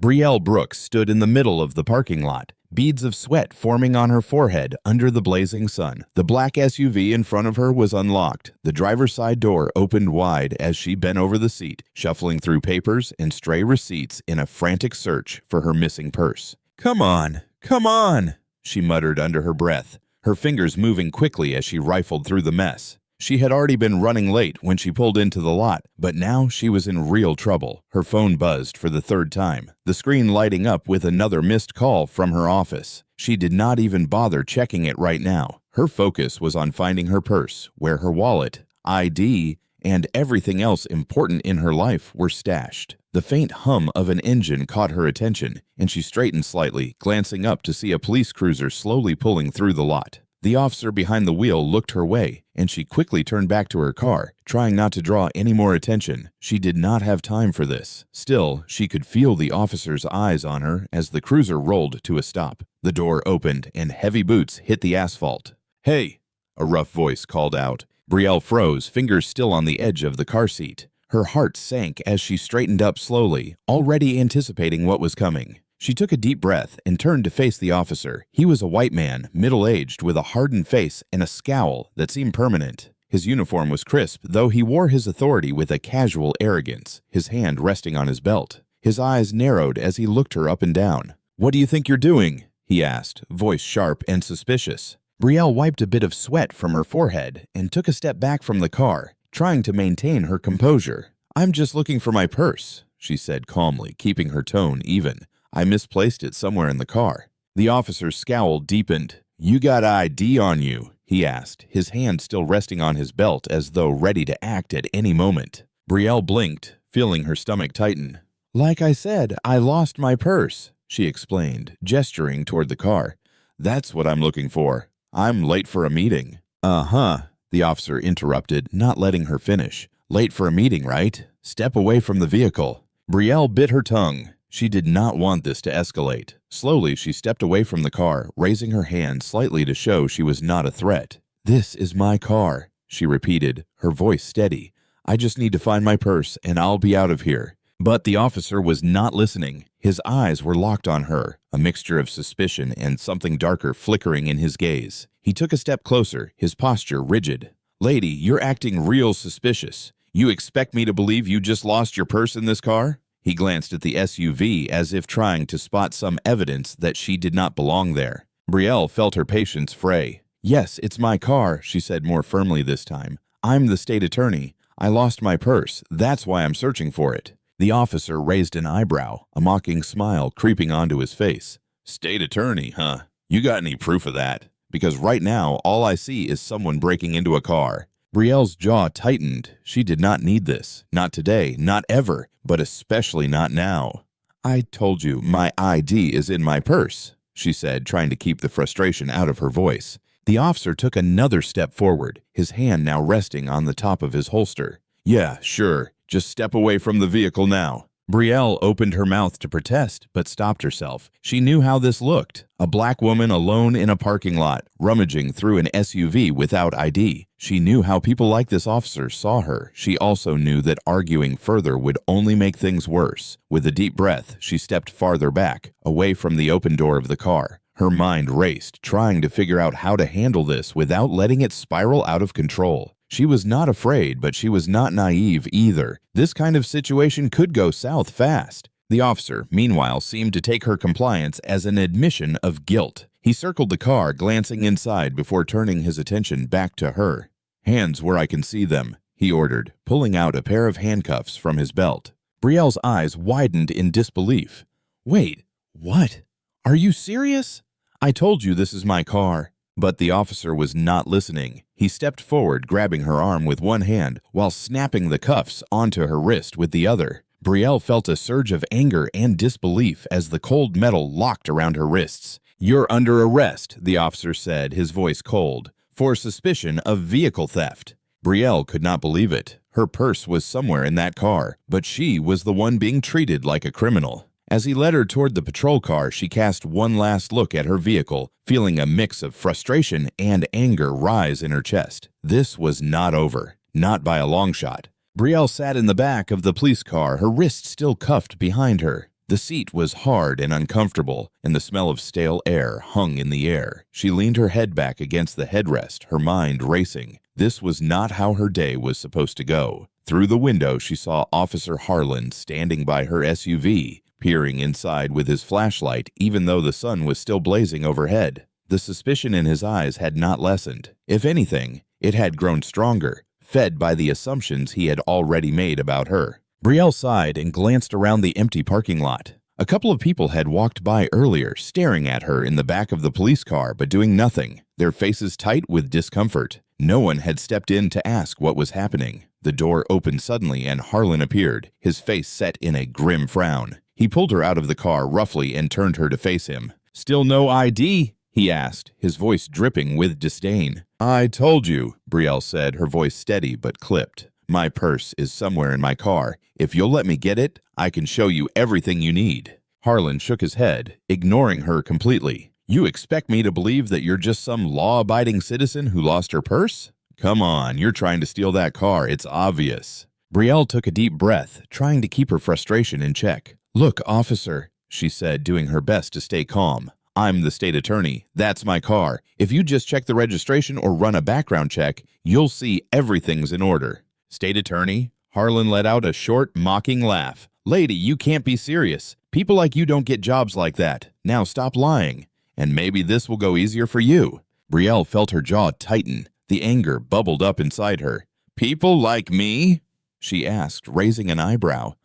Brielle Brooks stood in the middle of the parking lot, beads of sweat forming on her forehead under the blazing sun. The black SUV in front of her was unlocked. The driver's side door opened wide as she bent over the seat, shuffling through papers and stray receipts in a frantic search for her missing purse. "Come on, come on," she muttered under her breath, her fingers moving quickly as she rifled through the mess. She had already been running late when she pulled into the lot, but now she was in real trouble. Her phone buzzed for the third time, the screen lighting up with another missed call from her office. She did not even bother checking it right now. Her focus was on finding her purse, where her wallet, ID, and everything else important in her life were stashed. The faint hum of an engine caught her attention, and she straightened slightly, glancing up to see a police cruiser slowly pulling through the lot. The officer behind the wheel looked her way, and she quickly turned back to her car, trying not to draw any more attention. She did not have time for this. Still, she could feel the officer's eyes on her as the cruiser rolled to a stop. The door opened, and heavy boots hit the asphalt. "Hey!" a rough voice called out. Brielle froze, fingers still on the edge of the car seat. Her heart sank as she straightened up slowly, already anticipating what was coming. She took a deep breath and turned to face the officer. He was a white man, middle-aged, with a hardened face and a scowl that seemed permanent. His uniform was crisp, though he wore his authority with a casual arrogance, his hand resting on his belt. His eyes narrowed as he looked her up and down. "What do you think you're doing?" he asked, voice sharp and suspicious. Brielle wiped a bit of sweat from her forehead and took a step back from the car, trying to maintain her composure. "I'm just looking for my purse," she said calmly, keeping her tone even. "I misplaced it somewhere in the car." The officer's scowl deepened. "You got ID on you?" he asked, his hand still resting on his belt as though ready to act at any moment. Brielle blinked, feeling her stomach tighten. "Like I said, I lost my purse," she explained, gesturing toward the car. "That's what I'm looking for. I'm late for a meeting." "Uh-huh," the officer interrupted, not letting her finish. "Late for a meeting, right? Step away from the vehicle." Brielle bit her tongue. She did not want this to escalate. Slowly, she stepped away from the car, raising her hand slightly to show she was not a threat. "This is my car," she repeated, her voice steady. "I just need to find my purse, and I'll be out of here." But the officer was not listening. His eyes were locked on her, a mixture of suspicion and something darker flickering in his gaze. He took a step closer, his posture rigid. "Lady, you're acting real suspicious. You expect me to believe you just lost your purse in this car?" He glanced at the SUV as if trying to spot some evidence that she did not belong there. Brielle felt her patience fray. "Yes, it's my car," she said more firmly this time. "I'm the state attorney. I lost my purse. That's why I'm searching for it." The officer raised an eyebrow, a mocking smile creeping onto his face. "State attorney, huh? You got any proof of that? Because right now, all I see is someone breaking into a car." Brielle's jaw tightened. She did not need this. Not today, not ever, but especially not now. "I told you, my ID is in my purse," she said, trying to keep the frustration out of her voice. The officer took another step forward, his hand now resting on the top of his holster. "Yeah, sure. Just step away from the vehicle now." Brielle opened her mouth to protest, but stopped herself. She knew how this looked. A black woman alone in a parking lot, rummaging through an SUV without ID. She knew how people like this officer saw her. She also knew that arguing further would only make things worse. With a deep breath, she stepped farther back, away from the open door of the car. Her mind raced, trying to figure out how to handle this without letting it spiral out of control. She was not afraid, but she was not naive either. This kind of situation could go south fast. The officer, meanwhile, seemed to take her compliance as an admission of guilt. He circled the car, glancing inside before turning his attention back to her. "Hands where I can see them," he ordered, pulling out a pair of handcuffs from his belt. Brielle's eyes widened in disbelief. "Wait, what? Are you serious? I told you this is my car." But the officer was not listening. He stepped forward, grabbing her arm with one hand while snapping the cuffs onto her wrist with the other. Brielle felt a surge of anger and disbelief as the cold metal locked around her wrists. "You're under arrest," the officer said, his voice cold, "for suspicion of vehicle theft." Brielle could not believe it. Her purse was somewhere in that car, but she was the one being treated like a criminal. As he led her toward the patrol car, she cast one last look at her vehicle, feeling a mix of frustration and anger rise in her chest. This was not over. Not by a long shot. Brielle sat in the back of the police car, her wrists still cuffed behind her. The seat was hard and uncomfortable, and the smell of stale air hung in the air. She leaned her head back against the headrest, her mind racing. This was not how her day was supposed to go. Through the window, she saw Officer Harlan standing by her SUV, peering inside with his flashlight even though the sun was still blazing overhead. The suspicion in his eyes had not lessened. If anything, it had grown stronger, fed by the assumptions he had already made about her. Brielle sighed and glanced around the empty parking lot. A couple of people had walked by earlier, staring at her in the back of the police car but doing nothing, their faces tight with discomfort. No one had stepped in to ask what was happening. The door opened suddenly and Harlan appeared, his face set in a grim frown. He pulled her out of the car roughly and turned her to face him. "Still no ID?" he asked, his voice dripping with disdain. "I told you," Brielle said, her voice steady but clipped. "My purse is somewhere in my car. If you'll let me get it, I can show you everything you need." Harlan shook his head, ignoring her completely. "You expect me to believe that you're just some law-abiding citizen who lost her purse? Come on, you're trying to steal that car, it's obvious." Brielle took a deep breath, trying to keep her frustration in check. "Look, officer," she said, doing her best to stay calm. "I'm the state attorney. That's my car. If you just check the registration or run a background check, you'll see everything's in order." "State attorney?" Harlan let out a short, mocking laugh. "Lady, you can't be serious. People like you don't get jobs like that. Now stop lying. And maybe this will go easier for you." Brielle felt her jaw tighten. The anger bubbled up inside her. "People like me?" she asked, raising an eyebrow.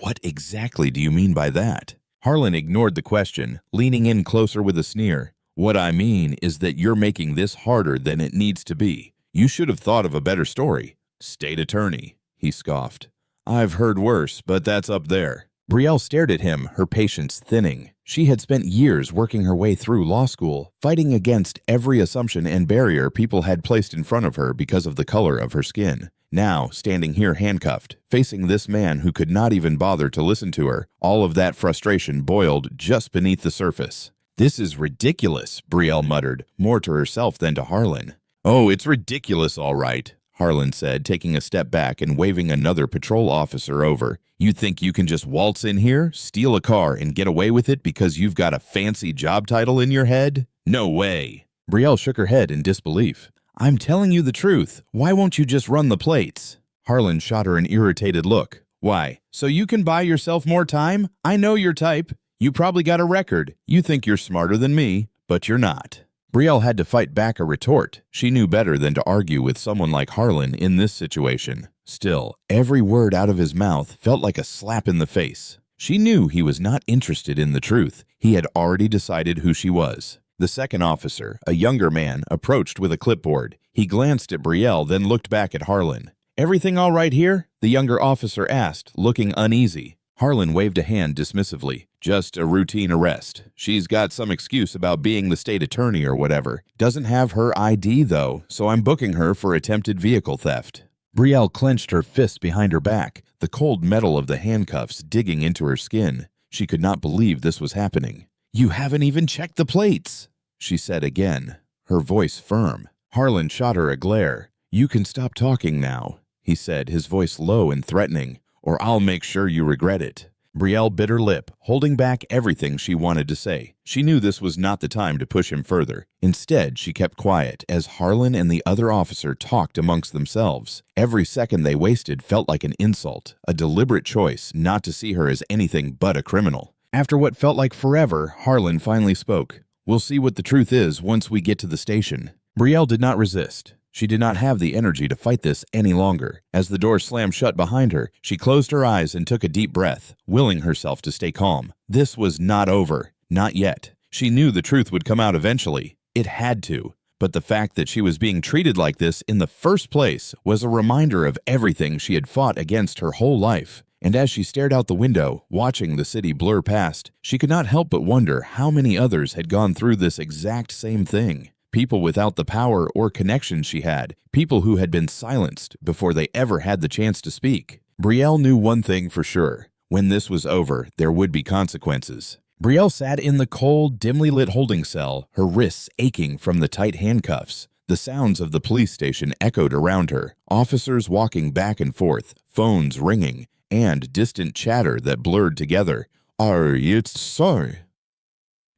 "What exactly do you mean by that?" Harlan ignored the question, leaning in closer with a sneer. "What I mean is that you're making this harder than it needs to be. You should have thought of a better story." "State attorney," he scoffed. "I've heard worse, but that's up there." Brielle stared at him, her patience thinning. She had spent years working her way through law school, fighting against every assumption and barrier people had placed in front of her because of the color of her skin. Now, standing here handcuffed, facing this man who could not even bother to listen to her, all of that frustration boiled just beneath the surface. "This is ridiculous," Brielle muttered, more to herself than to Harlan. "Oh, it's ridiculous, all right," Harlan said, taking a step back and waving another patrol officer over. "You think you can just waltz in here, steal a car, and get away with it because you've got a fancy job title in your head? No way." Brielle shook her head in disbelief. "I'm telling you the truth. Why won't you just run the plates?" Harlan shot her an irritated look. "Why, so you can buy yourself more time? I know your type. You probably got a record. You think you're smarter than me, but you're not." Brielle had to fight back a retort. She knew better than to argue with someone like Harlan in this situation. Still, every word out of his mouth felt like a slap in the face. She knew he was not interested in the truth. He had already decided who she was. The second officer, a younger man, approached with a clipboard. He glanced at Brielle, then looked back at Harlan. "Everything all right here?" the younger officer asked, looking uneasy. Harlan waved a hand dismissively. "Just a routine arrest. She's got some excuse about being the state attorney or whatever. Doesn't have her ID, though, so I'm booking her for attempted vehicle theft." Brielle clenched her fists behind her back, the cold metal of the handcuffs digging into her skin. She could not believe this was happening. "You haven't even checked the plates," she said again, her voice firm. Harlan shot her a glare. "You can stop talking now," he said, his voice low and threatening, "or I'll make sure you regret it." Brielle bit her lip, holding back everything she wanted to say. She knew this was not the time to push him further. Instead, she kept quiet as Harlan and the other officer talked amongst themselves. Every second they wasted felt like an insult, a deliberate choice not to see her as anything but a criminal. After what felt like forever, Harlan finally spoke. "We'll see what the truth is once we get to the station." Brielle did not resist. She did not have the energy to fight this any longer. As the door slammed shut behind her, she closed her eyes and took a deep breath, willing herself to stay calm. This was not over. Not yet. She knew the truth would come out eventually. It had to. But the fact that she was being treated like this in the first place was a reminder of everything she had fought against her whole life. And as she stared out the window, watching the city blur past, she could not help but wonder how many others had gone through this exact same thing. People without the power or connections she had, people who had been silenced before they ever had the chance to speak. Brielle knew one thing for sure. When this was over, there would be consequences. Brielle sat in the cold, dimly lit holding cell, her wrists aching from the tight handcuffs. The sounds of the police station echoed around her, officers walking back and forth, phones ringing, and distant chatter that blurred together. It's sorry.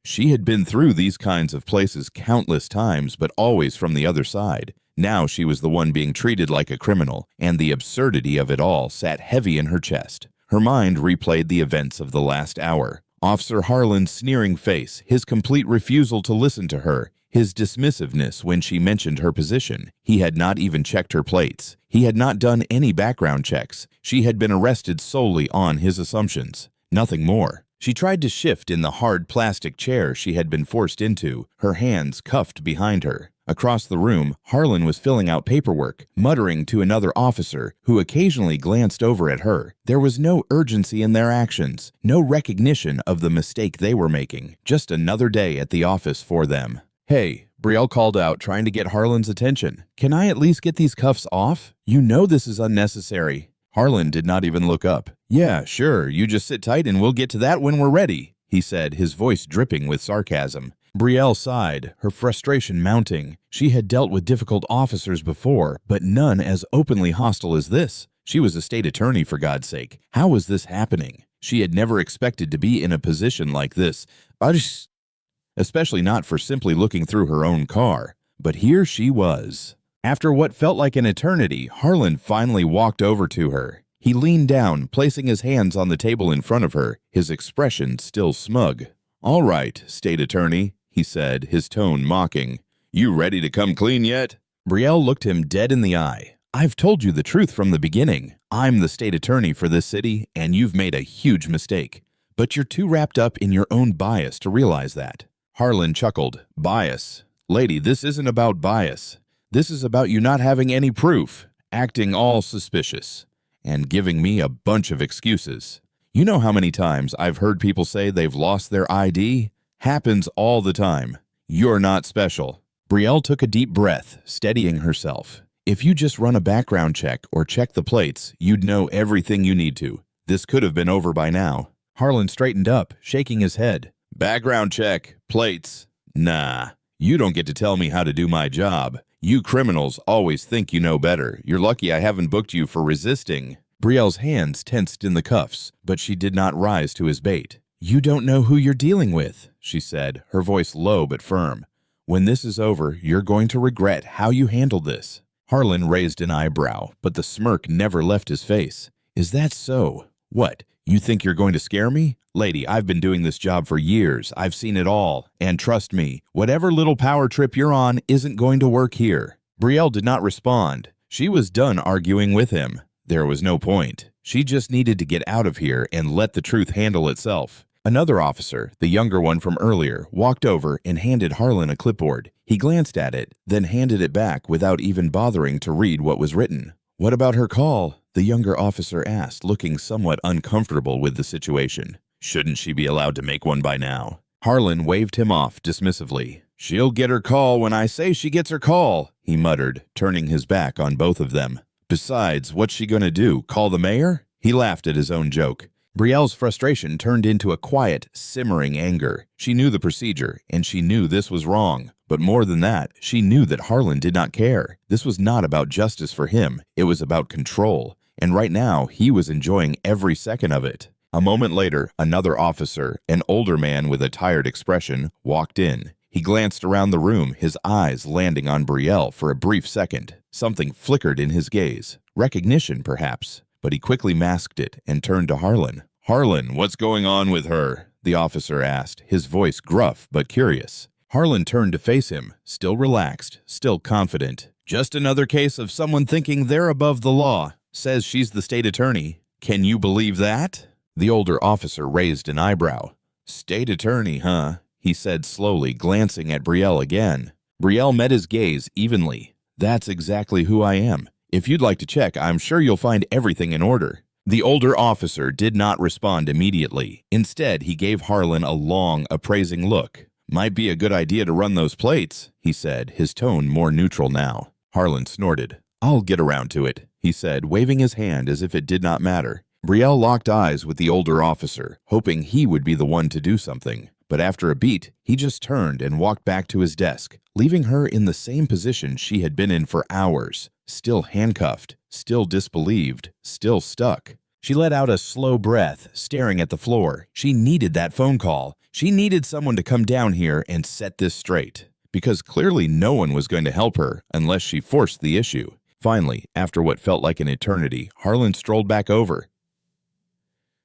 She had been through these kinds of places countless times, but always from the other side. Now she was the one being treated like a criminal, and the absurdity of it all sat heavy in her chest. Her mind replayed the events of the last hour. Officer Harlan's sneering face, his complete refusal to listen to her, his dismissiveness when she mentioned her position. He had not even checked her plates. He had not done any background checks. She had been arrested solely on his assumptions. Nothing more. She tried to shift in the hard plastic chair she had been forced into, her hands cuffed behind her. Across the room, Harlan was filling out paperwork, muttering to another officer who occasionally glanced over at her. There was no urgency in their actions, no recognition of the mistake they were making. Just another day at the office for them. "Hey," Brielle called out, trying to get Harlan's attention. "Can I at least get these cuffs off? You know this is unnecessary." Harlan did not even look up. "Yeah, sure, you just sit tight and we'll get to that when we're ready," he said, his voice dripping with sarcasm. Brielle sighed, her frustration mounting. She had dealt with difficult officers before, but none as openly hostile as this. She was a state attorney, for God's sake. How was this happening? She had never expected to be in a position like this, especially not for simply looking through her own car. But here she was. After what felt like an eternity, Harlan finally walked over to her. He leaned down, placing his hands on the table in front of her, his expression still smug. "All right, state attorney," he said, his tone mocking. "You ready to come clean yet?" Brielle looked him dead in the eye. "I've told you the truth from the beginning. I'm the state attorney for this city, and you've made a huge mistake. But you're too wrapped up in your own bias to realize that." Harlan chuckled. "Bias? Lady, this isn't about bias. This is about you not having any proof, acting all suspicious, and giving me a bunch of excuses. You know how many times I've heard people say they've lost their ID? Happens all the time. You're not special." Brielle took a deep breath, steadying herself. "If you just run a background check or check the plates, you'd know everything you need to. This could have been over by now." Harlan straightened up, shaking his head. "Background check, plates. Nah, you don't get to tell me how to do my job. You criminals always think you know better. You're lucky I haven't booked you for resisting." Brielle's hands tensed in the cuffs, but she did not rise to his bait. "You don't know who you're dealing with," she said, her voice low but firm. "When this is over, you're going to regret how you handled this." Harlan raised an eyebrow, but the smirk never left his face. "Is that so? What, you think you're going to scare me? Lady, I've been doing this job for years. I've seen it all. And trust me, whatever little power trip you're on isn't going to work here." Brielle did not respond. She was done arguing with him. There was no point. She just needed to get out of here and let the truth handle itself. Another officer, the younger one from earlier, walked over and handed Harlan a clipboard. He glanced at it, then handed it back without even bothering to read what was written. "What about her call?" the younger officer asked, looking somewhat uncomfortable with the situation. "Shouldn't she be allowed to make one by now?" Harlan waved him off dismissively. "She'll get her call when I say she gets her call," he muttered, turning his back on both of them. "Besides, what's she gonna do, call the mayor?" He laughed at his own joke. Brielle's frustration turned into a quiet, simmering anger. She knew the procedure, and she knew this was wrong. But more than that, she knew that Harlan did not care. This was not about justice for him. It was about control. And right now, he was enjoying every second of it. A moment later, another officer, an older man with a tired expression, walked in. He glanced around the room, his eyes landing on Brielle for a brief second. Something flickered in his gaze. Recognition, perhaps. But he quickly masked it and turned to Harlan. "Harlan, what's going on with her?" the officer asked, his voice gruff but curious. Harlan turned to face him, still relaxed, still confident. "Just another case of someone thinking they're above the law. Says she's the state attorney. Can you believe that?" The older officer raised an eyebrow. "State attorney, huh?" he said slowly, glancing at Brielle again. Brielle met his gaze evenly. "That's exactly who I am. If you'd like to check, I'm sure you'll find everything in order." The older officer did not respond immediately. Instead, he gave Harlan a long, appraising look. "Might be a good idea to run those plates," he said, his tone more neutral now. Harlan snorted. "I'll get around to it," he said, waving his hand as if it did not matter. Brielle locked eyes with the older officer, hoping he would be the one to do something. But after a beat, he just turned and walked back to his desk, leaving her in the same position she had been in for hours, still handcuffed, still disbelieved, still stuck. She let out a slow breath, staring at the floor. She needed that phone call. She needed someone to come down here and set this straight. Because clearly no one was going to help her unless she forced the issue. Finally, after what felt like an eternity, Harlan strolled back over,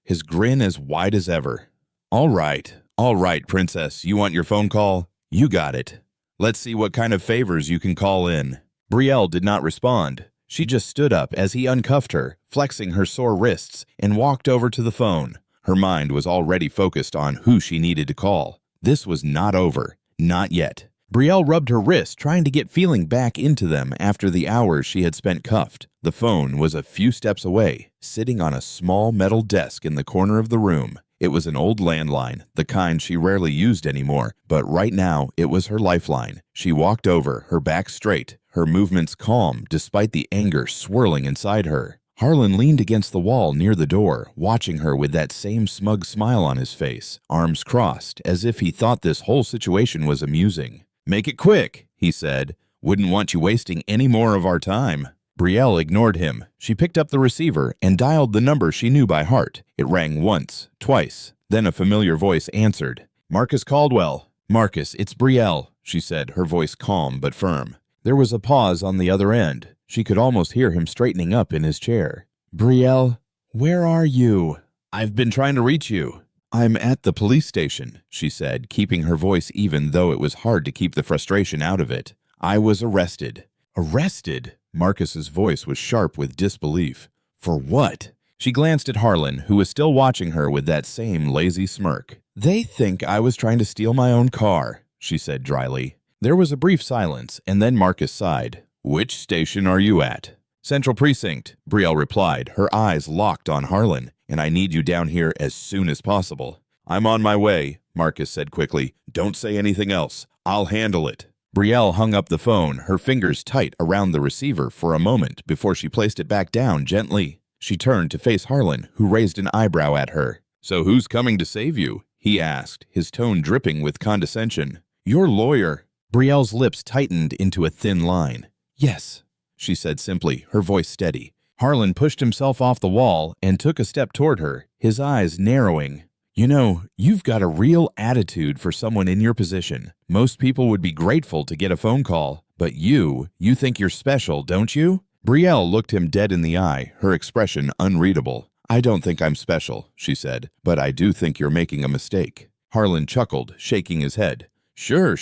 his grin as wide as ever. All right, princess, you want your phone call? You got it. Let's see what kind of favors you can call in. Brielle did not respond. She just stood up as he uncuffed her, flexing her sore wrists, and walked over to the phone. Her mind was already focused on who she needed to call. This was not over. Not yet. Brielle rubbed her wrists, trying to get feeling back into them after the hours she had spent cuffed. The phone was a few steps away, sitting on a small metal desk in the corner of the room. It was an old landline, the kind she rarely used anymore, but right now it was her lifeline. She walked over, her back straight, her movements calm despite the anger swirling inside her. Harlan leaned against the wall near the door, watching her with that same smug smile on his face, arms crossed, as if he thought this whole situation was amusing. "Make it quick," he said. "Wouldn't want you wasting any more of our time." Brielle ignored him. She picked up the receiver and dialed the number she knew by heart. It rang once, twice. Then a familiar voice answered. "Marcus Caldwell." "Marcus, it's Brielle," she said, her voice calm but firm. There was a pause on the other end. She could almost hear him straightening up in his chair. "Brielle, where are you?" "I've been trying to reach you." "I'm at the police station," she said, keeping her voice even though it was hard to keep the frustration out of it. "I was arrested." "Arrested?" Marcus's voice was sharp with disbelief. "For what?" She glanced at Harlan, who was still watching her with that same lazy smirk. "They think I was trying to steal my own car," she said dryly. There was a brief silence, and then Marcus sighed. "Which station are you at?" "Central Precinct," Brielle replied, her eyes locked on Harlan. "And I need you down here as soon as possible." "I'm on my way," Marcus said quickly. "Don't say anything else. I'll handle it." Brielle hung up the phone, her fingers tight around the receiver for a moment before she placed it back down gently. She turned to face Harlan, who raised an eyebrow at her. "So who's coming to save you?" he asked, his tone dripping with condescension. "Your lawyer." Brielle's lips tightened into a thin line. "Yes," she said simply, her voice steady. Harlan pushed himself off the wall and took a step toward her, his eyes narrowing. "You know, you've got a real attitude for someone in your position. Most people would be grateful to get a phone call, but you think you're special, don't you?" Brielle looked him dead in the eye, her expression unreadable. "I don't think I'm special," she said, "but I do think you're making a mistake." Harlan chuckled, shaking his head. Sure.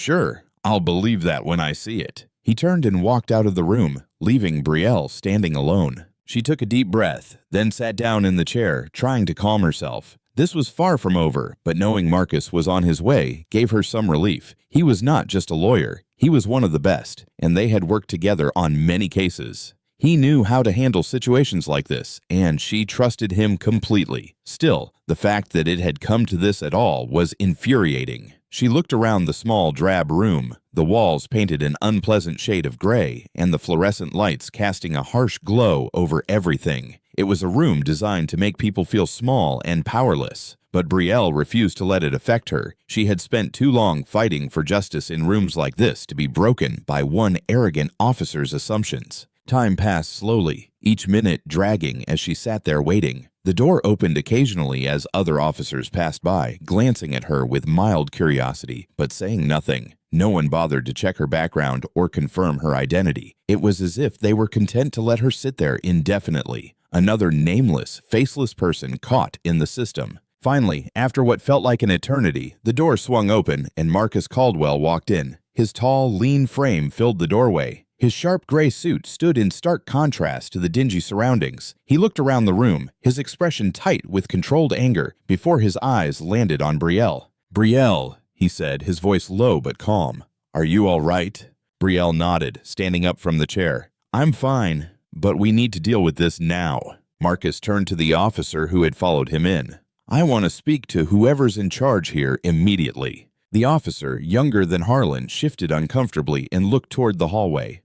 I'll believe that when I see it." He turned and walked out of the room, leaving Brielle standing alone. She took a deep breath, then sat down in the chair, trying to calm herself. This was far from over, but knowing Marcus was on his way gave her some relief. He was not just a lawyer. He was one of the best, and they had worked together on many cases. He knew how to handle situations like this, and she trusted him completely. Still, the fact that it had come to this at all was infuriating. She looked around the small, drab room, the walls painted an unpleasant shade of gray, and the fluorescent lights casting a harsh glow over everything. It was a room designed to make people feel small and powerless. But Brielle refused to let it affect her. She had spent too long fighting for justice in rooms like this to be broken by one arrogant officer's assumptions. Time passed slowly, each minute dragging as she sat there waiting. The door opened occasionally as other officers passed by, glancing at her with mild curiosity, but saying nothing. No one bothered to check her background or confirm her identity. It was as if they were content to let her sit there indefinitely. Another nameless, faceless person caught in the system. Finally, after what felt like an eternity, the door swung open and Marcus Caldwell walked in. His tall, lean frame filled the doorway. His sharp gray suit stood in stark contrast to the dingy surroundings. He looked around the room, his expression tight with controlled anger, before his eyes landed on Brielle. "Brielle," he said, his voice low but calm. "Are you all right?" Brielle nodded, standing up from the chair. "I'm fine, but we need to deal with this now." Marcus turned to the officer who had followed him in. "I want to speak to whoever's in charge here immediately." The officer, younger than Harlan, shifted uncomfortably and looked toward the hallway.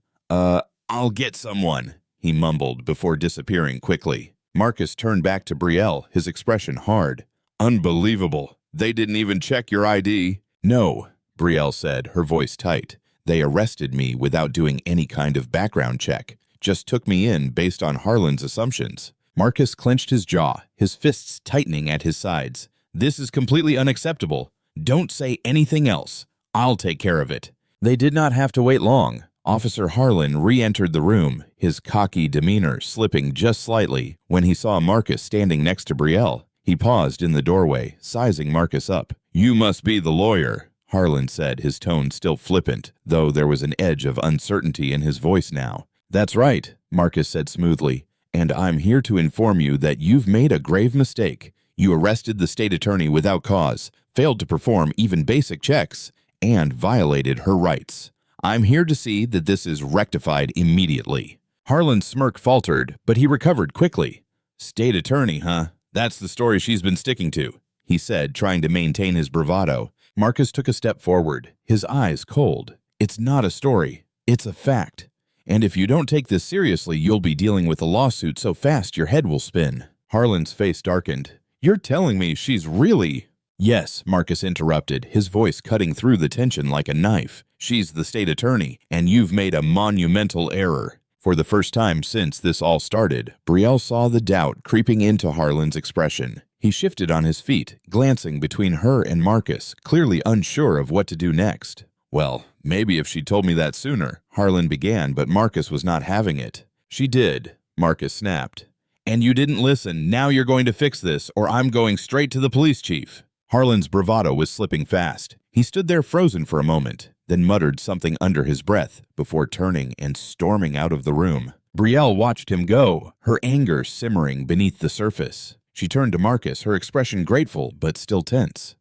I'll get someone," he mumbled before disappearing quickly. Marcus turned back to Brielle, his expression hard. "Unbelievable. They didn't even check your ID." "No," Brielle said, her voice tight. "They arrested me without doing any kind of background check. Just took me in based on Harlan's assumptions." Marcus clenched his jaw, his fists tightening at his sides. "This is completely unacceptable. Don't say anything else. I'll take care of it." They did not have to wait long. Officer Harlan re-entered the room, his cocky demeanor slipping just slightly when he saw Marcus standing next to Brielle. He paused in the doorway, sizing Marcus up. "You must be the lawyer," Harlan said, his tone still flippant, though there was an edge of uncertainty in his voice now. "That's right," Marcus said smoothly, "and I'm here to inform you that you've made a grave mistake. You arrested the state attorney without cause, failed to perform even basic checks, and violated her rights. I'm here to see that this is rectified immediately." Harlan's smirk faltered, but he recovered quickly. "State attorney, huh? That's the story she's been sticking to," he said, trying to maintain his bravado. Marcus took a step forward, his eyes cold. "It's not a story. It's a fact. And if you don't take this seriously, you'll be dealing with a lawsuit so fast your head will spin." Harlan's face darkened. "You're telling me she's really—" "Yes," Marcus interrupted, his voice cutting through the tension like a knife. "She's the state attorney, and you've made a monumental error." For the first time since this all started, Brielle saw the doubt creeping into Harlan's expression. He shifted on his feet, glancing between her and Marcus, clearly unsure of what to do next. "Well, maybe if she'd told me that sooner," Harlan began, but Marcus was not having it. "She did," Marcus snapped. "And you didn't listen. Now you're going to fix this, or I'm going straight to the police chief." Harlan's bravado was slipping fast. He stood there frozen for a moment, then muttered something under his breath before turning and storming out of the room. Brielle watched him go, her anger simmering beneath the surface. She turned to Marcus, her expression grateful but still tense.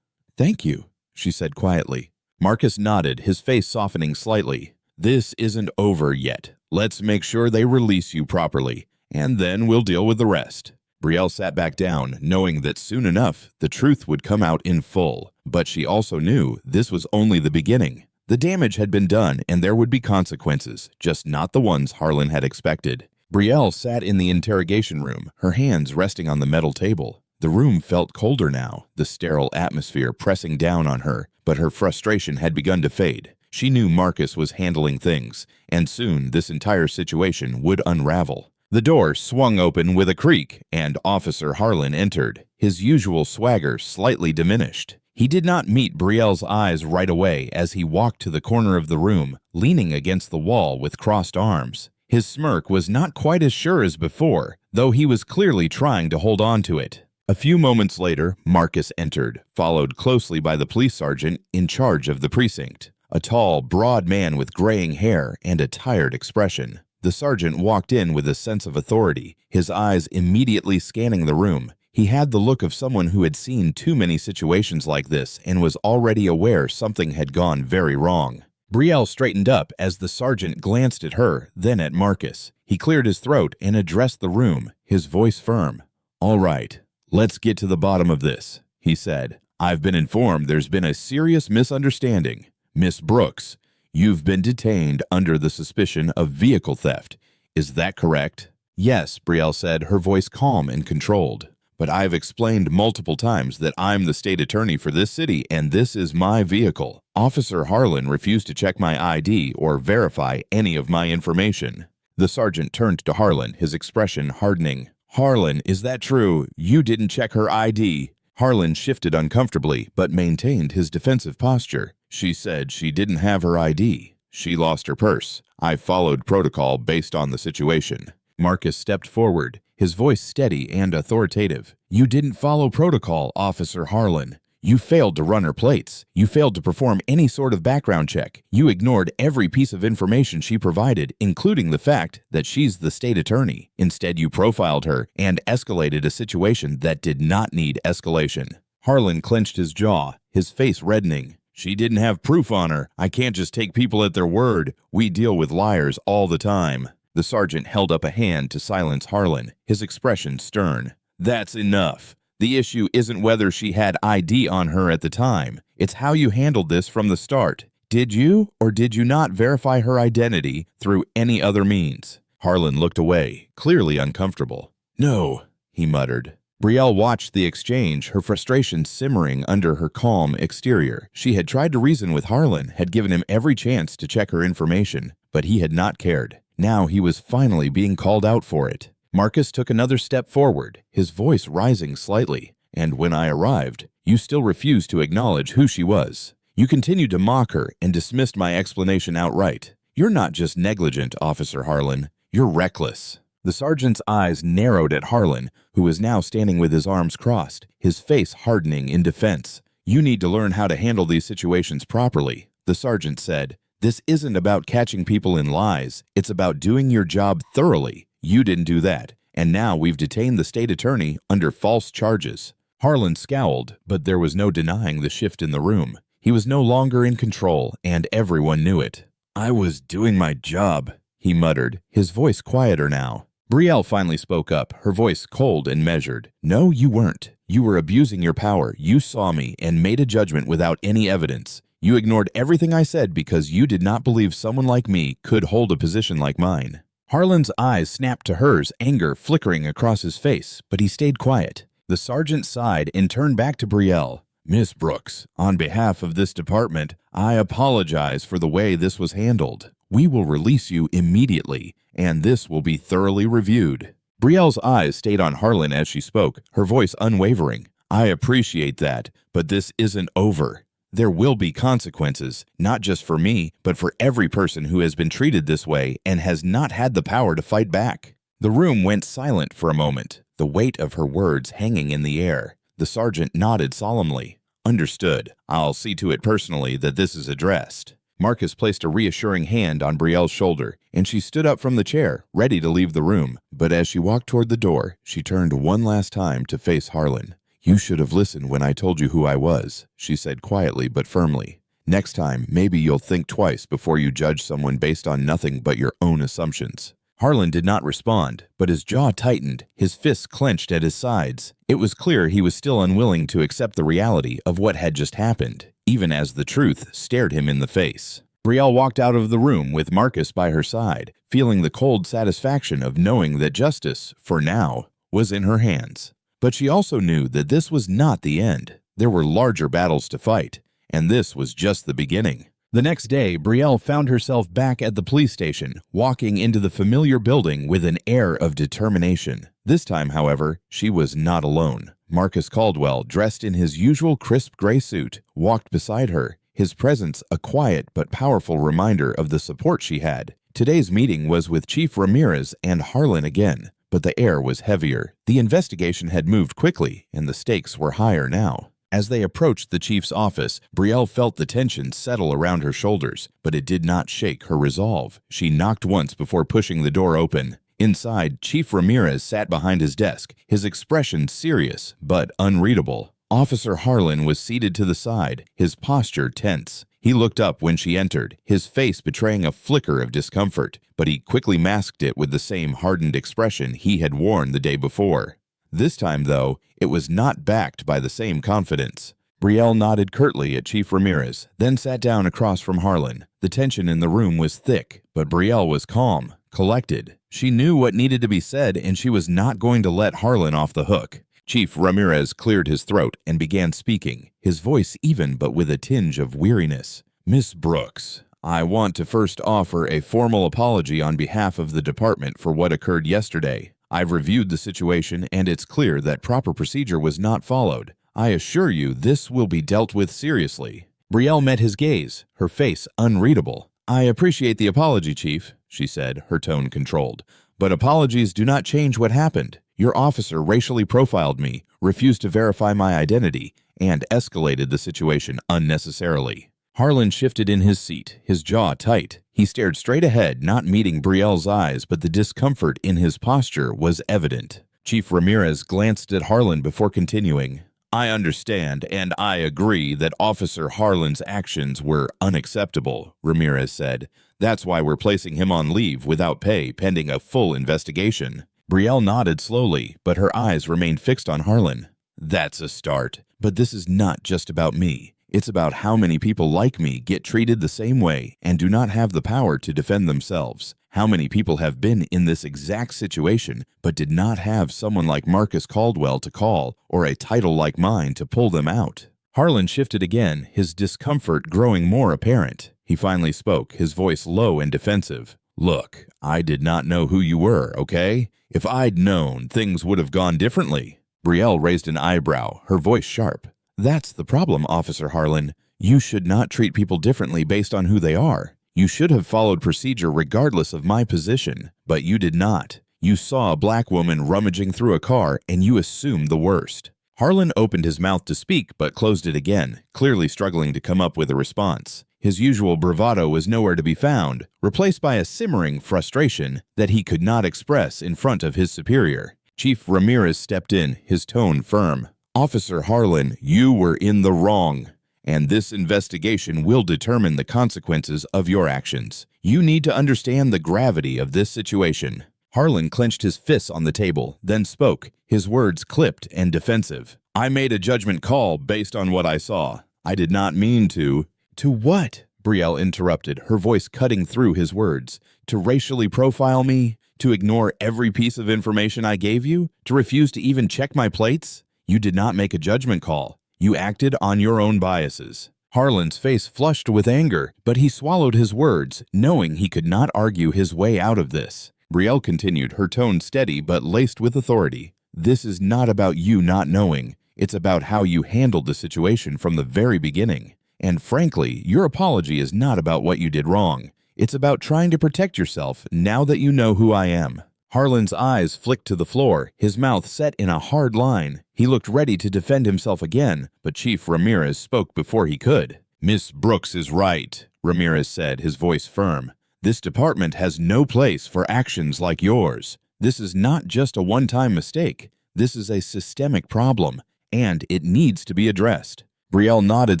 "Thank you," she said quietly. Marcus nodded, his face softening slightly. "This isn't over yet. Let's make sure they release you properly, and then we'll deal with the rest." Brielle sat back down, knowing that soon enough the truth would come out in full. But she also knew this was only the beginning. The damage had been done, and there would be consequences, just not the ones Harlan had expected. Brielle sat in the interrogation room, her hands resting on the metal table. The room felt colder now, the sterile atmosphere pressing down on her, but her frustration had begun to fade. She knew Marcus was handling things, and soon this entire situation would unravel. The door swung open with a creak, and Officer Harlan entered, his usual swagger slightly diminished. He did not meet Brielle's eyes right away as he walked to the corner of the room, leaning against the wall with crossed arms. His smirk was not quite as sure as before, though he was clearly trying to hold on to it. A few moments later, Marcus entered, followed closely by the police sergeant in charge of the precinct, a tall, broad man with graying hair and a tired expression. The sergeant walked in with a sense of authority, his eyes immediately scanning the room. He had the look of someone who had seen too many situations like this and was already aware something had gone very wrong. Brielle straightened up as the sergeant glanced at her, then at Marcus. He cleared his throat and addressed the room, his voice firm. "All right, let's get to the bottom of this," he said. "I've been informed there's been a serious misunderstanding. Miss Brooks, you've been detained under the suspicion of vehicle theft. Is that correct?" "Yes," Brielle said, her voice calm and controlled. "But I've explained multiple times that I'm the state attorney for this city and this is my vehicle. Officer Harlan refused to check my ID or verify any of my information." The sergeant turned to Harlan, his expression hardening. "Harlan, is that true? You didn't check her ID?" Harlan shifted uncomfortably, but maintained his defensive posture. "She said she didn't have her ID. She lost her purse. I followed protocol based on the situation." Marcus stepped forward, his voice steady and authoritative. "You didn't follow protocol, Officer Harlan. You failed to run her plates. You failed to perform any sort of background check. You ignored every piece of information she provided, including the fact that she's the state attorney. Instead, you profiled her and escalated a situation that did not need escalation." Harlan clenched his jaw, his face reddening. "She didn't have proof on her. I can't just take people at their word. We deal with liars all the time." The sergeant held up a hand to silence Harlan, his expression stern. "That's enough. The issue isn't whether she had ID on her at the time. It's how you handled this from the start. Did you or did you not verify her identity through any other means?" Harlan looked away, clearly uncomfortable. "No," he muttered. Brielle watched the exchange, her frustration simmering under her calm exterior. She had tried to reason with Harlan, had given him every chance to check her information, but he had not cared. Now he was finally being called out for it. Marcus took another step forward, his voice rising slightly. And when I arrived, you still refused to acknowledge who she was. You continued to mock her and dismissed my explanation outright. You're not just negligent, Officer Harlan. You're reckless. The sergeant's eyes narrowed at Harlan, who was now standing with his arms crossed, his face hardening in defense. You need to learn how to handle these situations properly, the sergeant said. This isn't about catching people in lies. It's about doing your job thoroughly. You didn't do that, and now we've detained the state attorney under false charges. Harlan scowled, but there was no denying the shift in the room. He was no longer in control, and everyone knew it. I was doing my job, he muttered, his voice quieter now. Brielle finally spoke up, her voice cold and measured. No, you weren't. You were abusing your power. You saw me and made a judgment without any evidence. You ignored everything I said because you did not believe someone like me could hold a position like mine. Harlan's eyes snapped to hers, anger flickering across his face, but he stayed quiet. The sergeant sighed and turned back to Brielle. Miss Brooks, on behalf of this department, I apologize for the way this was handled. We will release you immediately, and this will be thoroughly reviewed. Brielle's eyes stayed on Harlan as she spoke, her voice unwavering. I appreciate that, but this isn't over. There will be consequences, not just for me, but for every person who has been treated this way and has not had the power to fight back. The room went silent for a moment, the weight of her words hanging in the air. The sergeant nodded solemnly. Understood. I'll see to it personally that this is addressed. Marcus placed a reassuring hand on Brielle's shoulder, and she stood up from the chair, ready to leave the room. But as she walked toward the door, she turned one last time to face Harlan. You should have listened when I told you who I was, she said quietly but firmly. Next time, maybe you'll think twice before you judge someone based on nothing but your own assumptions. Harlan did not respond, but his jaw tightened, his fists clenched at his sides. It was clear he was still unwilling to accept the reality of what had just happened, even as the truth stared him in the face. Brielle walked out of the room with Marcus by her side, feeling the cold satisfaction of knowing that justice, for now, was in her hands. But she also knew that this was not the end. There were larger battles to fight, and this was just the beginning. The next day, Brielle found herself back at the police station, walking into the familiar building with an air of determination. This time, however, she was not alone. Marcus Caldwell, dressed in his usual crisp gray suit, walked beside her, his presence a quiet but powerful reminder of the support she had. Today's meeting was with Chief Ramirez and Harlan again, but the air was heavier. The investigation had moved quickly, and the stakes were higher now. As they approached the chief's office, Brielle felt the tension settle around her shoulders, but it did not shake her resolve. She knocked once before pushing the door open. Inside, Chief Ramirez sat behind his desk, his expression serious but unreadable. Officer Harlan was seated to the side, his posture tense. He looked up when she entered, his face betraying a flicker of discomfort, but he quickly masked it with the same hardened expression he had worn the day before. This time, though, it was not backed by the same confidence. Brielle nodded curtly at Chief Ramirez, then sat down across from Harlan. The tension in the room was thick, but Brielle was calm, collected. She knew what needed to be said, and she was not going to let Harlan off the hook. Chief Ramirez cleared his throat and began speaking, his voice even but with a tinge of weariness. Miss Brooks, I want to first offer a formal apology on behalf of the department for what occurred yesterday. I've reviewed the situation, and it's clear that proper procedure was not followed. I assure you this will be dealt with seriously. Brielle met his gaze, her face unreadable. I appreciate the apology, Chief, she said, her tone controlled. But apologies do not change what happened. Your officer racially profiled me, refused to verify my identity, and escalated the situation unnecessarily. Harlan shifted in his seat, his jaw tight. He stared straight ahead, not meeting Brielle's eyes, but the discomfort in his posture was evident. Chief Ramirez glanced at Harlan before continuing. I understand, and I agree that Officer Harlan's actions were unacceptable, Ramirez said. That's why we're placing him on leave without pay pending a full investigation. Brielle nodded slowly, but her eyes remained fixed on Harlan. That's a start, but this is not just about me. It's about how many people like me get treated the same way and do not have the power to defend themselves. How many people have been in this exact situation but did not have someone like Marcus Caldwell to call or a title like mine to pull them out? Harlan shifted again, his discomfort growing more apparent. He finally spoke, his voice low and defensive. Look, I did not know who you were, okay? If I'd known, things would have gone differently. Brielle raised an eyebrow, her voice sharp. That's the problem, Officer Harlan. You should not treat people differently based on who they are. You should have followed procedure regardless of my position, but you did not. You saw a black woman rummaging through a car and you assumed the worst. Harlan opened his mouth to speak but closed it again, clearly struggling to come up with a response. His usual bravado was nowhere to be found, replaced by a simmering frustration that he could not express in front of his superior. Chief Ramirez stepped in, his tone firm. Officer Harlan, you were in the wrong, and this investigation will determine the consequences of your actions. You need to understand the gravity of this situation. Harlan clenched his fists on the table, then spoke, his words clipped and defensive. I made a judgment call based on what I saw. I did not mean to... To what? Brielle interrupted, her voice cutting through his words. To racially profile me? To ignore every piece of information I gave you? To refuse to even check my plates? You did not make a judgment call. You acted on your own biases. Harlan's face flushed with anger, but he swallowed his words, knowing he could not argue his way out of this. Brielle continued, her tone steady but laced with authority. This is not about you not knowing. It's about how you handled the situation from the very beginning. And frankly, your apology is not about what you did wrong. It's about trying to protect yourself now that you know who I am. Harlan's eyes flicked to the floor, his mouth set in a hard line. He looked ready to defend himself again, but Chief Ramirez spoke before he could. Miss Brooks is right, Ramirez said, his voice firm. This department has no place for actions like yours. This is not just a one-time mistake. This is a systemic problem, and it needs to be addressed. Brielle nodded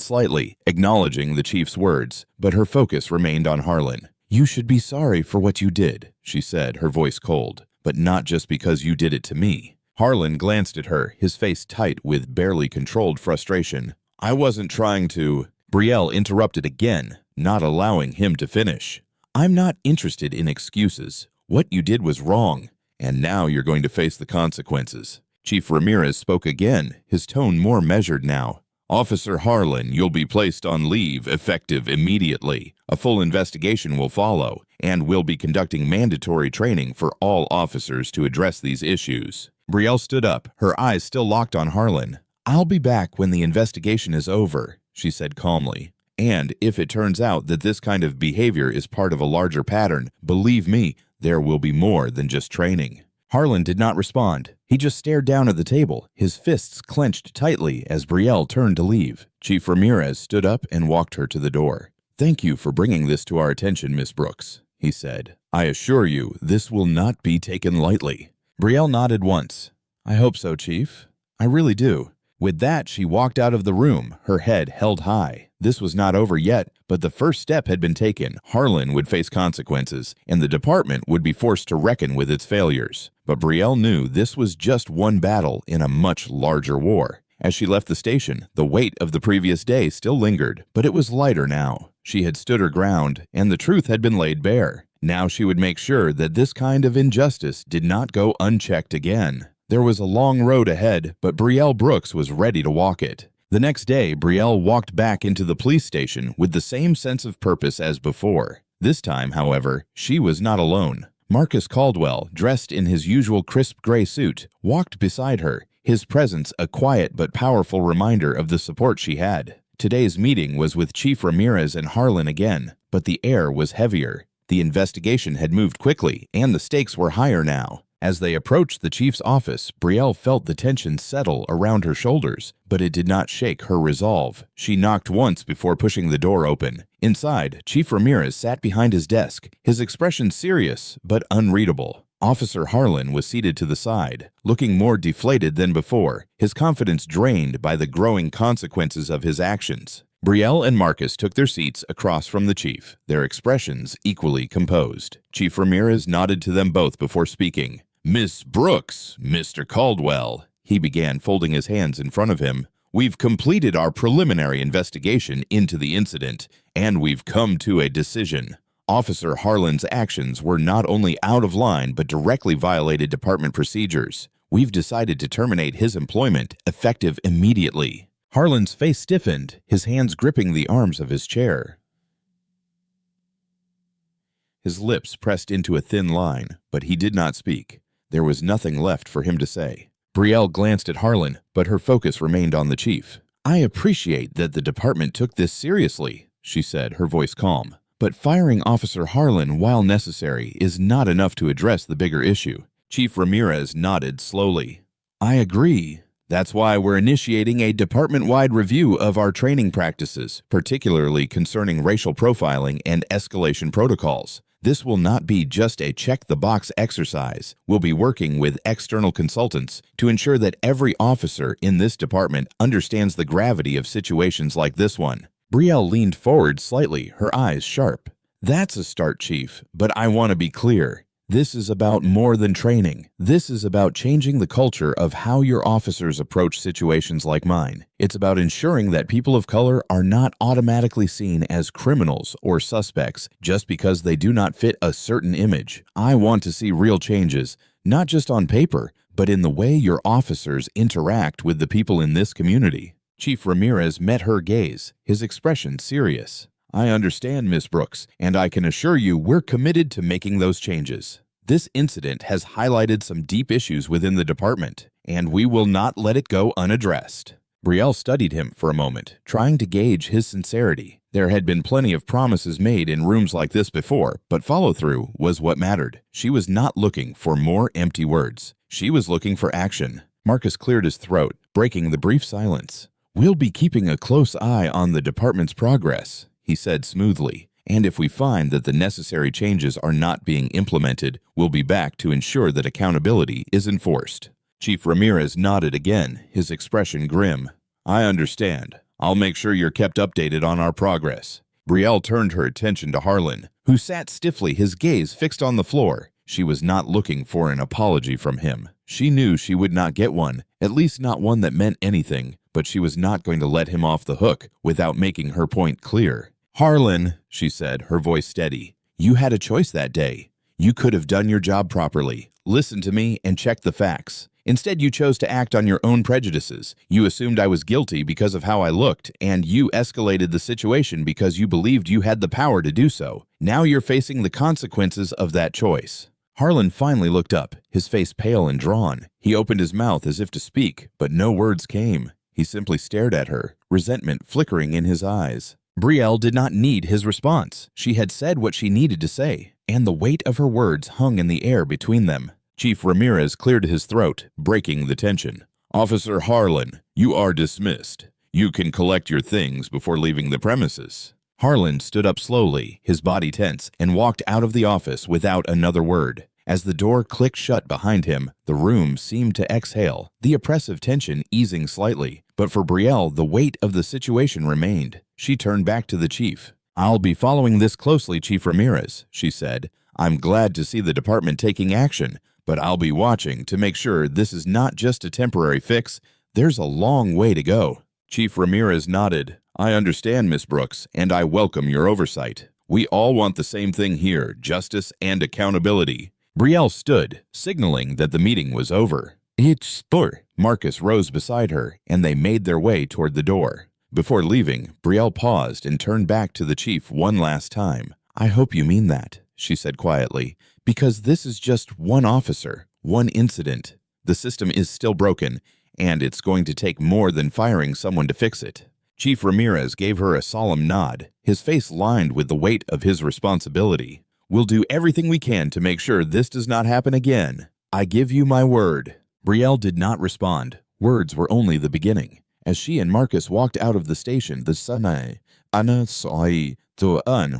slightly, acknowledging the chief's words, but her focus remained on Harlan. You should be sorry for what you did, she said, her voice cold, but not just because you did it to me. Harlan glanced at her, his face tight with barely controlled frustration. I wasn't trying to... Brielle interrupted again, not allowing him to finish. I'm not interested in excuses. What you did was wrong, and now you're going to face the consequences. Chief Ramirez spoke again, his tone more measured now. Officer Harlan, you'll be placed on leave effective immediately. A full investigation will follow, and we'll be conducting mandatory training for all officers to address these issues. Brielle stood up, her eyes still locked on Harlan. I'll be back when the investigation is over, she said calmly. And if it turns out that this kind of behavior is part of a larger pattern, believe me, there will be more than just training. Harlan did not respond. He just stared down at the table, his fists clenched tightly as Brielle turned to leave. Chief Ramirez stood up and walked her to the door. Thank you for bringing this to our attention, Miss Brooks, he said. I assure you, this will not be taken lightly. Brielle nodded once. I hope so, Chief. I really do. With that, she walked out of the room, her head held high. This was not over yet, but the first step had been taken. Harlan would face consequences, and the department would be forced to reckon with its failures. But Brielle knew this was just one battle in a much larger war. As she left the station, the weight of the previous day still lingered, but it was lighter now. She had stood her ground, and the truth had been laid bare. Now she would make sure that this kind of injustice did not go unchecked again. There was a long road ahead, but Brielle Brooks was ready to walk it. The next day, Brielle walked back into the police station with the same sense of purpose as before. This time, however, she was not alone. Marcus Caldwell, dressed in his usual crisp gray suit, walked beside her, his presence a quiet but powerful reminder of the support she had. Today's meeting was with Chief Ramirez and Harlan again, but the air was heavier. The investigation had moved quickly, and the stakes were higher now. As they approached the chief's office, Brielle felt the tension settle around her shoulders, but it did not shake her resolve. She knocked once before pushing the door open. Inside, Chief Ramirez sat behind his desk, his expression serious but unreadable. Officer Harlan was seated to the side, looking more deflated than before, his confidence drained by the growing consequences of his actions. Brielle and Marcus took their seats across from the chief, their expressions equally composed. Chief Ramirez nodded to them both before speaking. Miss Brooks, Mr. Caldwell, he began, folding his hands in front of him. We've completed our preliminary investigation into the incident, and we've come to a decision. Officer Harlan's actions were not only out of line but directly violated department procedures. We've decided to terminate his employment, effective immediately. Harlan's face stiffened, his hands gripping the arms of his chair. his lips pressed into a thin line, but he did not speak. There was nothing left for him to say. Brielle glanced at Harlan, but her focus remained on the chief. "I appreciate that the department took this seriously," she said, her voice calm. "But firing Officer Harlan, while necessary, is not enough to address the bigger issue." Chief Ramirez nodded slowly. "I agree. That's why we're initiating a department-wide review of our training practices, particularly concerning racial profiling and escalation protocols. This will not be just a check-the-box exercise. We'll be working with external consultants to ensure that every officer in this department understands the gravity of situations like this one." Brielle leaned forward slightly, her eyes sharp. "That's a start, Chief, but I want to be clear. This is about more than training. This is about changing the culture of how your officers approach situations like mine. It's about ensuring that people of color are not automatically seen as criminals or suspects just because they do not fit a certain image. I want to see real changes, not just on paper, but in the way your officers interact with the people in this community." Chief Ramirez met her gaze, his expression serious. "I understand, Miss Brooks, and I can assure you we're committed to making those changes. This incident has highlighted some deep issues within the department, and we will not let it go unaddressed." Brielle studied him for a moment, trying to gauge his sincerity. There had been plenty of promises made in rooms like this before, but follow-through was what mattered. She was not looking for more empty words. She was looking for action. Marcus cleared his throat, breaking the brief silence. "We'll be keeping a close eye on the department's progress," he said smoothly, "and if we find that the necessary changes are not being implemented, we'll be back to ensure that accountability is enforced." Chief Ramirez nodded again, his expression grim. "I understand. I'll make sure you're kept updated on our progress." Brielle turned her attention to Harlan, who sat stiffly, his gaze fixed on the floor. She was not looking for an apology from him. She knew she would not get one, at least not one that meant anything, but she was not going to let him off the hook without making her point clear. "Harlan," she said, her voice steady, "you had a choice that day. You could have done your job properly, listened to me, and checked the facts. Instead, you chose to act on your own prejudices. You assumed I was guilty because of how I looked, and you escalated the situation because you believed you had the power to do so. Now you're facing the consequences of that choice." Harlan finally looked up, his face pale and drawn. He opened his mouth as if to speak, but no words came. He simply stared at her, resentment flickering in his eyes. Brielle did not need his response. She had said what she needed to say, and the weight of her words hung in the air between them. Chief Ramirez cleared his throat, breaking the tension. "Officer Harlan, you are dismissed. You can collect your things before leaving the premises." Harlan stood up slowly, his body tense, and walked out of the office without another word. As the door clicked shut behind him, the room seemed to exhale, the oppressive tension easing slightly. But for Brielle, the weight of the situation remained. She turned back to the chief. "I'll be following this closely, Chief Ramirez," she said. "I'm glad to see the department taking action, but I'll be watching to make sure this is not just a temporary fix. There's a long way to go." Chief Ramirez nodded. "I understand, Miss Brooks, and I welcome your oversight. We all want the same thing here, justice and accountability." Brielle stood, signaling that the meeting was over. "It's spur." Marcus rose beside her, and they made their way toward the door. Before leaving, Brielle paused and turned back to the chief one last time. "I hope you mean that," she said quietly, "because this is just one officer, one incident. The system is still broken, and it's going to take more than firing someone to fix it." Chief Ramirez gave her a solemn nod, his face lined with the weight of his responsibility. "We'll do everything we can to make sure this does not happen again. I give you my word." Brielle did not respond. Words were only the beginning. As she and Marcus walked out of the station, the sun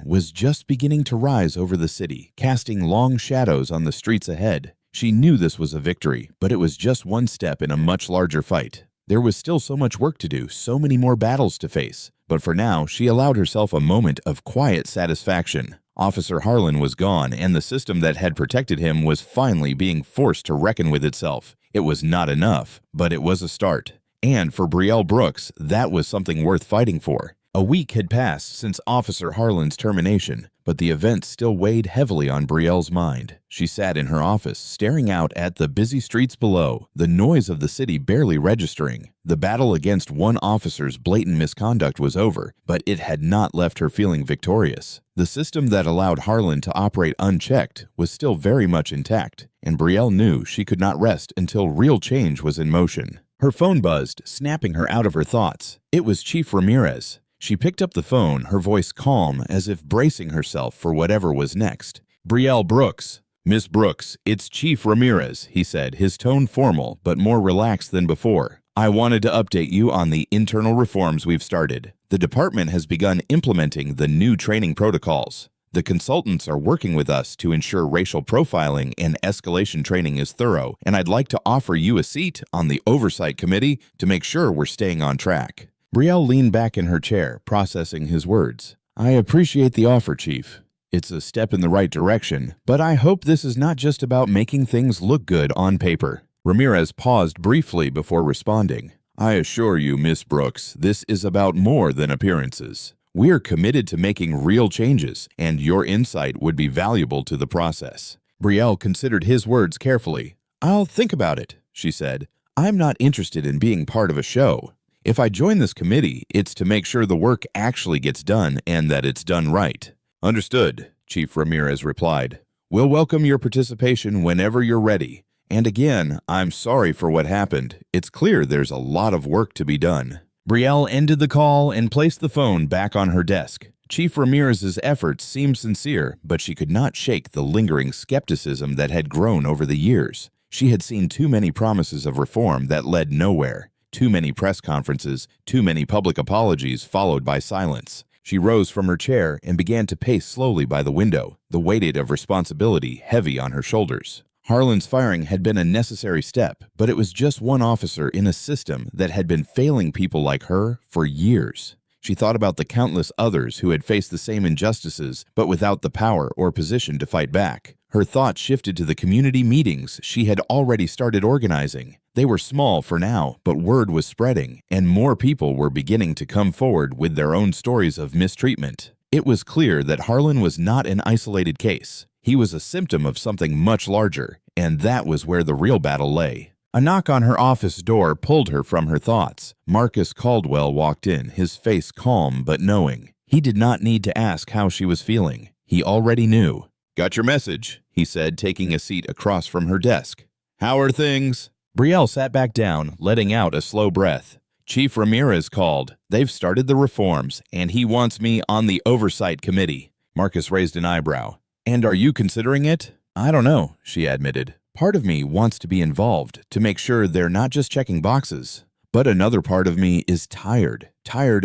was just beginning to rise over the city, casting long shadows on the streets ahead. She knew this was a victory, but it was just one step in a much larger fight. There was still so much work to do, so many more battles to face. But for now, she allowed herself a moment of quiet satisfaction. Officer Harlan was gone, and the system that had protected him was finally being forced to reckon with itself. It was not enough, but it was a start. And for Brielle Brooks, that was something worth fighting for. A week had passed since Officer Harlan's termination, but the event still weighed heavily on Brielle's mind. She sat in her office, staring out at the busy streets below, the noise of the city barely registering. The battle against one officer's blatant misconduct was over, but it had not left her feeling victorious. The system that allowed Harlan to operate unchecked was still very much intact, and Brielle knew she could not rest until real change was in motion. Her phone buzzed, snapping her out of her thoughts. It was Chief Ramirez. She picked up the phone, her voice calm, as if bracing herself for whatever was next. "Brielle Brooks." "Miss Brooks, it's Chief Ramirez," he said, his tone formal but more relaxed than before. "I wanted to update you on the internal reforms we've started. The department has begun implementing the new training protocols. The consultants are working with us to ensure racial profiling and escalation training is thorough, and I'd like to offer you a seat on the oversight committee to make sure we're staying on track." Brielle leaned back in her chair, processing his words. "I appreciate the offer, Chief. It's a step in the right direction, but I hope this is not just about making things look good on paper." Ramirez paused briefly before responding. "I assure you, Miss Brooks, this is about more than appearances. We're committed to making real changes, and your insight would be valuable to the process." Brielle considered his words carefully. "I'll think about it," she said. "I'm not interested in being part of a show. If I join this committee, it's to make sure the work actually gets done and that it's done right." "Understood," Chief Ramirez replied. "We'll welcome your participation whenever you're ready. And again, I'm sorry for what happened. It's clear there's a lot of work to be done." Brielle ended the call and placed the phone back on her desk. Chief Ramirez's efforts seemed sincere, but she could not shake the lingering skepticism that had grown over the years. She had seen too many promises of reform that led nowhere. Too many press conferences, too many public apologies followed by silence. She rose from her chair and began to pace slowly by the window, the weight of responsibility heavy on her shoulders. Harlan's firing had been a necessary step, but it was just one officer in a system that had been failing people like her for years. She thought about the countless others who had faced the same injustices, but without the power or position to fight back. Her thoughts shifted to the community meetings she had already started organizing. They were small for now, but word was spreading, and more people were beginning to come forward with their own stories of mistreatment. It was clear that Harlan was not an isolated case. He was a symptom of something much larger, and that was where the real battle lay. A knock on her office door pulled her from her thoughts. Marcus Caldwell walked in, his face calm but knowing. He did not need to ask how she was feeling. He already knew. "Got your message," he said, taking a seat across from her desk. "How are things?" Brielle sat back down, letting out a slow breath. "Chief Ramirez called. They've started the reforms, and he wants me on the oversight committee." Marcus raised an eyebrow. "And are you considering it?" "I don't know," she admitted. "Part of me wants to be involved, to make sure they're not just checking boxes. But another part of me is tired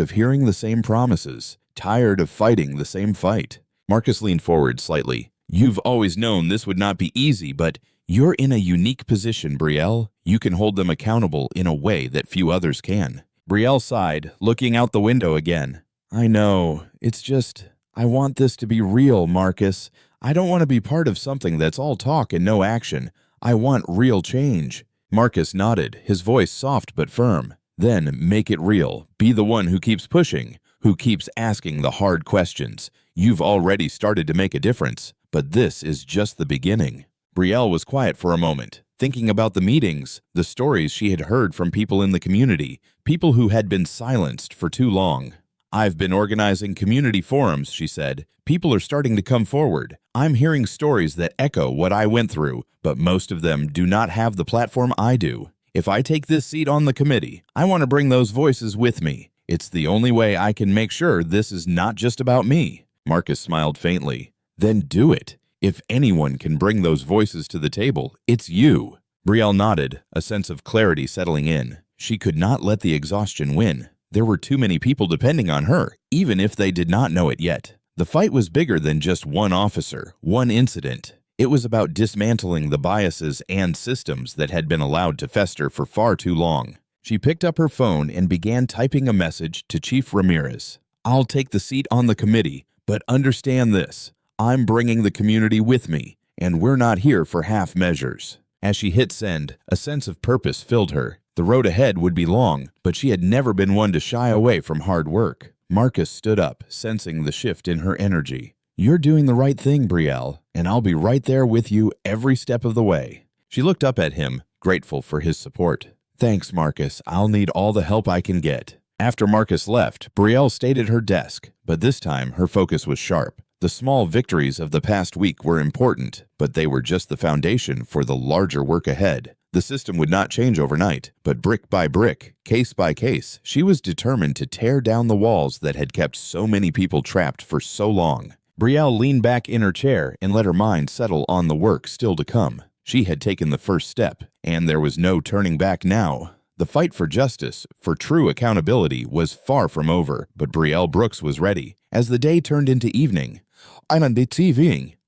of hearing the same promises, tired of fighting the same fight." Marcus leaned forward slightly. "You've always known this would not be easy, but you're in a unique position, Brielle. You can hold them accountable in a way that few others can." Brielle sighed, looking out the window again. "I know. It's just, I want this to be real, Marcus. I don't want to be part of something that's all talk and no action. I want real change." Marcus nodded, his voice soft but firm. "Then make it real. Be the one who keeps pushing, who keeps asking the hard questions. You've already started to make a difference, but this is just the beginning." Brielle was quiet for a moment, thinking about the meetings, the stories she had heard from people in the community, people who had been silenced for too long. "I've been organizing community forums," she said. "People are starting to come forward. I'm hearing stories that echo what I went through, but most of them do not have the platform I do. If I take this seat on the committee, I want to bring those voices with me. It's the only way I can make sure this is not just about me." Marcus smiled faintly. "Then do it. If anyone can bring those voices to the table, it's you." Brielle nodded, a sense of clarity settling in. She could not let the exhaustion win. There were too many people depending on her, even if they did not know it yet. The fight was bigger than just one officer, one incident. It was about dismantling the biases and systems that had been allowed to fester for far too long. She picked up her phone and began typing a message to Chief Ramirez. "I'll take the seat on the committee, but understand this. I'm bringing the community with me, and we're not here for half measures." As she hit send, a sense of purpose filled her. The road ahead would be long, but she had never been one to shy away from hard work. Marcus stood up, sensing the shift in her energy. "You're doing the right thing, Brielle, and I'll be right there with you every step of the way." She looked up at him, grateful for his support. "Thanks, Marcus. I'll need all the help I can get." After Marcus left, Brielle stayed at her desk, but this time her focus was sharp. The small victories of the past week were important, but they were just the foundation for the larger work ahead. The system would not change overnight, but brick by brick, case by case, she was determined to tear down the walls that had kept so many people trapped for so long. Brielle leaned back in her chair and let her mind settle on the work still to come. She had taken the first step, and there was no turning back now. The fight for justice, for true accountability, was far from over, but Brielle Brooks was ready. As the day turned into evening,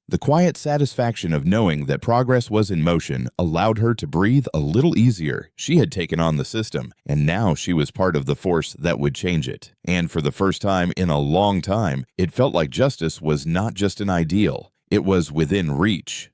the quiet satisfaction of knowing that progress was in motion allowed her to breathe a little easier. She had taken on the system, and now she was part of the force that would change it. And for the first time in a long time, it felt like justice was not just an ideal, it was within reach.